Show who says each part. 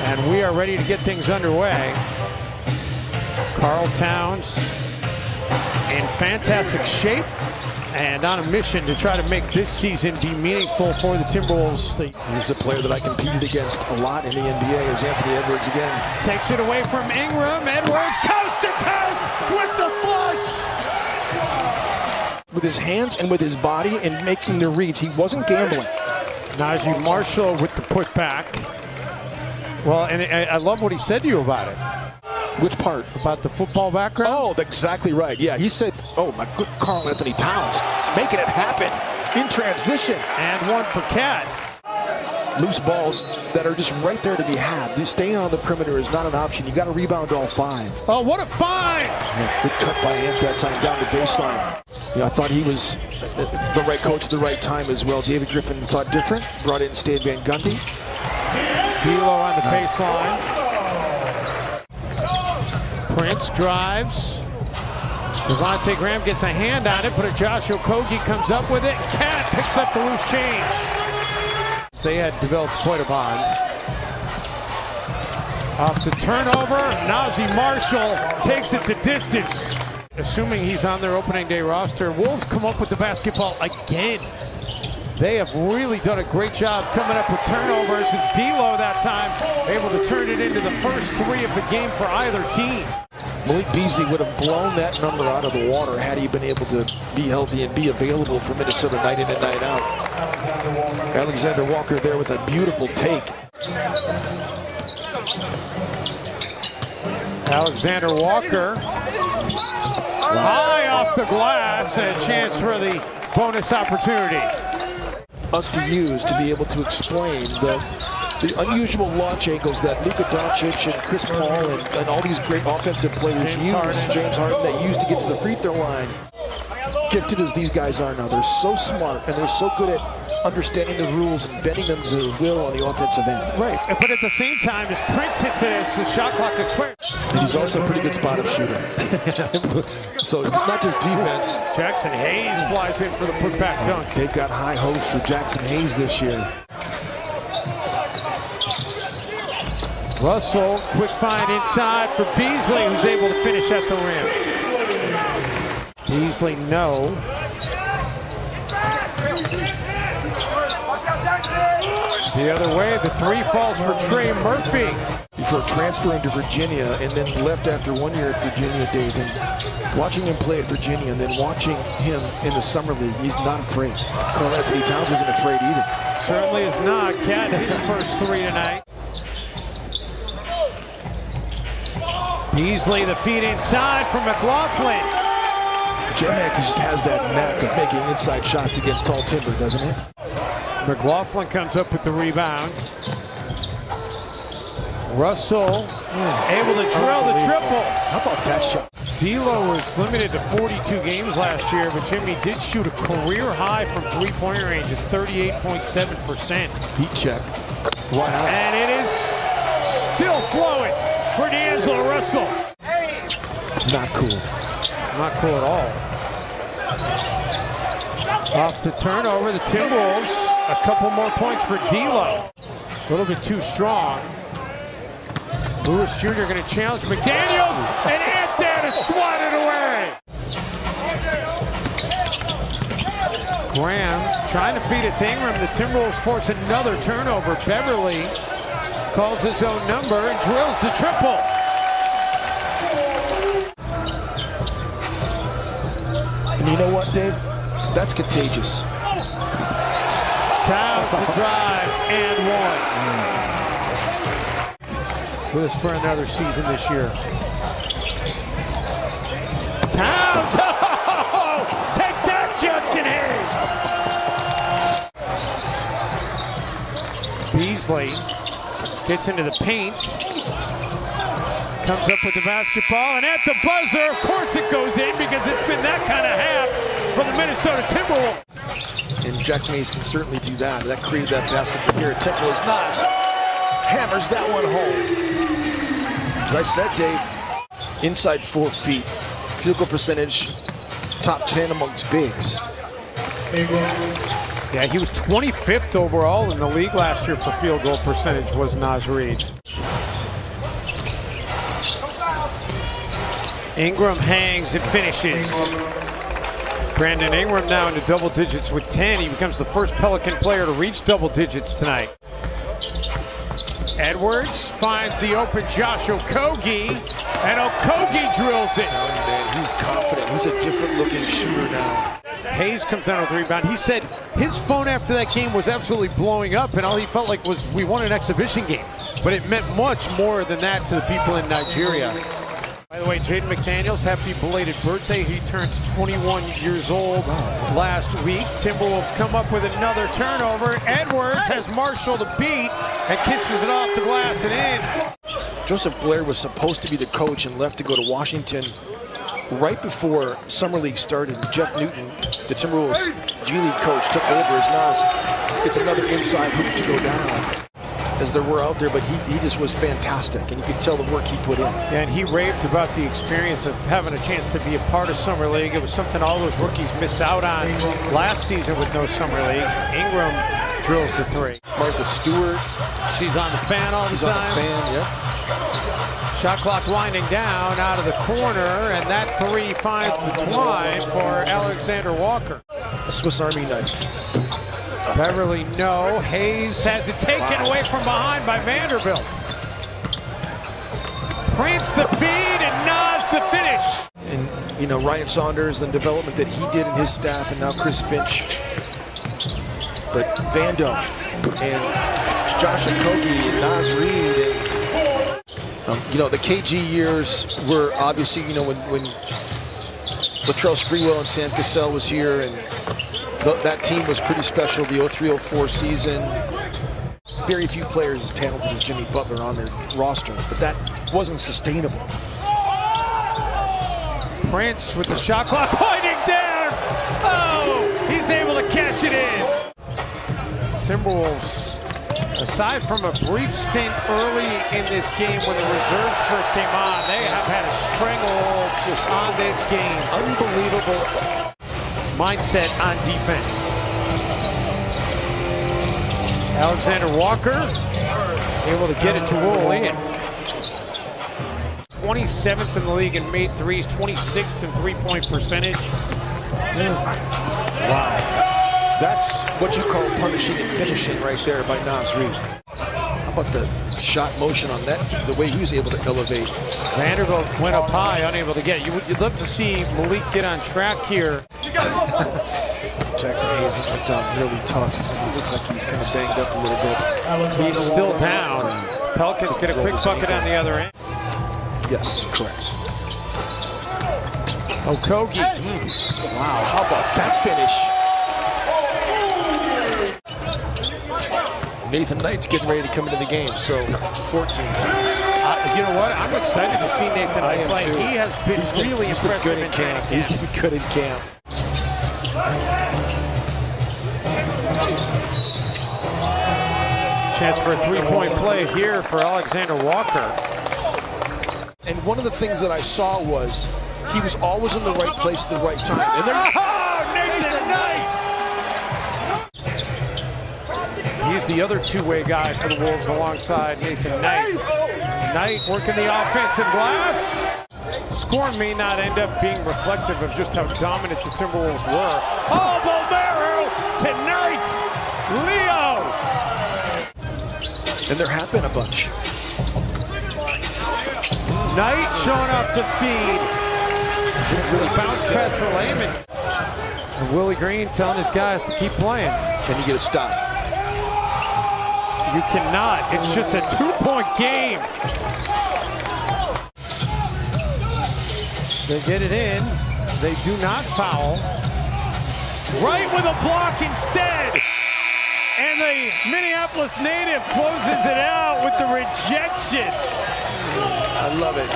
Speaker 1: And we are ready to get things underway. Karl Towns in fantastic shape and on a mission to try to make this season be meaningful for the Timberwolves.
Speaker 2: He's a player that I competed against a lot in the NBA as Anthony Edwards again.
Speaker 1: Takes it away from Ingram. Edwards coast to coast with the flush.
Speaker 2: With his hands and with his body and making the reads. He wasn't gambling.
Speaker 1: Najee Marshall with the putback. Well, and I love what he said to you about it.
Speaker 2: Which part?
Speaker 1: About the football background?
Speaker 2: Oh, exactly right. Yeah, he said, oh, my good Karl Anthony Towns, making it happen in transition.
Speaker 1: And one for Cat.
Speaker 2: Loose balls that are just right there to be had. Staying on the perimeter is not an option. You got to rebound all five.
Speaker 1: Oh, what a find!
Speaker 2: Yeah, good cut by Ant that time down the baseline. Yeah, I thought he was the right coach at the right time as well. David Griffin thought different. Brought in Stan Van Gundy.
Speaker 1: D'Lo on the baseline. Prince drives. Devontae Graham gets a hand on it, but Josh Okogie comes up with it. Cat picks up the loose change. They had developed quite a bond. Off the turnover, Najee Marshall takes it the distance. Assuming he's on their opening day roster, Wolves come up with the basketball again. They have really done a great job coming up with turnovers, and D'Lo that time able to turn it into the first three of the game for either team.
Speaker 2: Malik Beasley would have blown that number out of the water had he been able to be healthy and be available for Minnesota night in and night out. Alexander Walker there with a beautiful take.
Speaker 1: Alexander Walker high off the glass, and a chance for the bonus opportunity.
Speaker 2: Us to use to be able to explain the unusual launch angles that Luka Doncic and Chris Paul and all these great offensive players use. James Harden that used to get to the free throw line. Gifted as these guys are now, they're so smart and they're so good at understanding the rules and bending them to their will on the offensive end.
Speaker 1: Right, but at the same time, as Prince hits it as the shot clock expires.
Speaker 2: And he's also a pretty good spot-up shooter. So it's not just defense.
Speaker 1: Jackson Hayes flies in for the putback dunk.
Speaker 2: They've got high hopes for Jackson Hayes this year.
Speaker 1: Russell, quick find inside for Beasley, who's able to finish at the rim. Beasley, no. The other way, the three falls for Trey Murphy.
Speaker 2: Before transferring to Virginia and then left after 1 year at Virginia, Dave, and watching him play at Virginia and then watching him in the summer league, he's not afraid. Karl Anthony Towns isn't afraid either.
Speaker 1: Certainly is not. Cat his first three tonight. Beasley, the feed inside for McLaughlin.
Speaker 2: J-Mac just has that knack of making inside shots against tall timber, doesn't it?
Speaker 1: McLaughlin comes up with the rebounds. Russell able to drill the triple.
Speaker 2: How about that shot?
Speaker 1: D'Lo was limited to 42 games last year, but Jimmy did shoot a career high from three-point range at 38.7%.
Speaker 2: Heat check. Why not?
Speaker 1: And it is still flowing for D'Angelo Russell.
Speaker 2: Not cool.
Speaker 1: Not cool at all. Off the turnover, the Timberwolves, a couple more points for D'Lo. A little bit too strong. Lewis Jr. going to challenge McDaniels, and Ant there to swat it away. Graham trying to feed it to Ingram. The Timberwolves force another turnover. Beverly calls his own number and drills the triple.
Speaker 2: And you know what, Dave? That's contagious.
Speaker 1: Towns the drive and one. With us for another season this year. Towns! Oh, take that, Jackson Hayes! Beasley gets into the paint. Comes up with the basketball, and at the buzzer, of course it goes in because it's been that kind of half for the Minnesota Timberwolves.
Speaker 2: And Jackson Hayes can certainly do that. That created that basket from here. Temple is not. Hammers that one home. As I said, Dave, inside 4 feet. Field goal percentage, top 10 amongst bigs.
Speaker 1: Yeah, he was 25th overall in the league last year for field goal percentage, was Naz Reid. Ingram hangs and finishes. Brandon Ingram now into double digits with 10. He becomes the first Pelican player to reach double digits tonight. Edwards finds the open Josh Okogie, and Okogie drills it.
Speaker 2: Man, he's confident. He's a different looking shooter now.
Speaker 1: Hayes comes down with the rebound. He said his phone after that game was absolutely blowing up, and all he felt like was we won an exhibition game. But it meant much more than that to the people in Nigeria. By the way, Jaden McDaniels, happy belated birthday. He turned 21 years old last week. Timberwolves come up with another turnover. Edwards has Marshall the beat and kisses it off the glass and in.
Speaker 2: Joseph Blair was supposed to be the coach and left to go to Washington right before Summer League started. Jeff Newton, the Timberwolves G League coach, took over as Nas. It's another inside hoop to go down, as there were out there, but he just was fantastic, and you could tell the work he put in.
Speaker 1: Yeah, and he raved about the experience of having a chance to be a part of Summer League. It was something all those rookies missed out on last season with no Summer League. Ingram drills the three.
Speaker 2: Martha Stewart.
Speaker 1: She's on the fan all the time.
Speaker 2: She's on the fan, yeah.
Speaker 1: Shot clock winding down out of the corner, and that three finds the twine for Alexander Walker.
Speaker 2: A Swiss Army knife.
Speaker 1: Beverly, no. Hayes has it taken away from behind by Vanderbilt. Prince the feed and Nas the finish.
Speaker 2: And, you know, Ryan Saunders and development that he did in his staff, and now Chris Finch. But Vando and Josh Okogie and Nas Reed and, you know, the KG years were obviously, you know, when Latrell Sprewell and Sam Cassell was here, and that team was pretty special, the 03-04 season. Very few players as talented as Jimmy Butler on their roster, but that wasn't sustainable.
Speaker 1: Prince with the shot clock winding down. Oh, he's able to cash it in. Timberwolves, aside from a brief stint early in this game when the reserves first came on, they have had a stranglehold on this game. Unbelievable mindset on defense. Alexander Walker able to get it to roll in. 27th in the league in made threes, 26th in three-point percentage.
Speaker 2: Wow. That's what you call punishing and finishing right there by Nas Reed. How about the shot motion on that, the way he was able to elevate.
Speaker 1: Vanderbilt went up high, unable to get it. You'd love to see Malik get on track here.
Speaker 2: Jackson Hayes went down really tough. He looks like he's kind of banged up a little bit.
Speaker 1: He's still down. Pelicans get a quick bucket on the other end.
Speaker 2: Yes, correct.
Speaker 1: Okogie.
Speaker 2: Wow, how about that finish? Nathan Knight's getting ready to come into the game, so 14 times.
Speaker 1: You know what? I'm excited to see Nathan Knight play. Too. He has been really impressive
Speaker 2: good in camp. He's been good in camp.
Speaker 1: Chance for a three-point play here for Alexander Walker.
Speaker 2: And one of the things that I saw was he was always in the right place at the right time. And
Speaker 1: Nathan Knight! He's the other two-way guy for the Wolves alongside Nathan Knight. Knight working the offensive glass. Score may not end up being reflective of just how dominant the Timberwolves were. Oh, Bolmero tonight! Leo!
Speaker 2: And there have been a bunch.
Speaker 1: Knight showing off the feed. Really bounce pass for Layman. And Willie Green telling his guys to keep playing.
Speaker 2: Can you get a stop?
Speaker 1: You cannot. It's just a two-point game. They get it in. They do not foul. Right with a block instead. And the Minneapolis native closes it out with the rejection.
Speaker 2: I love it.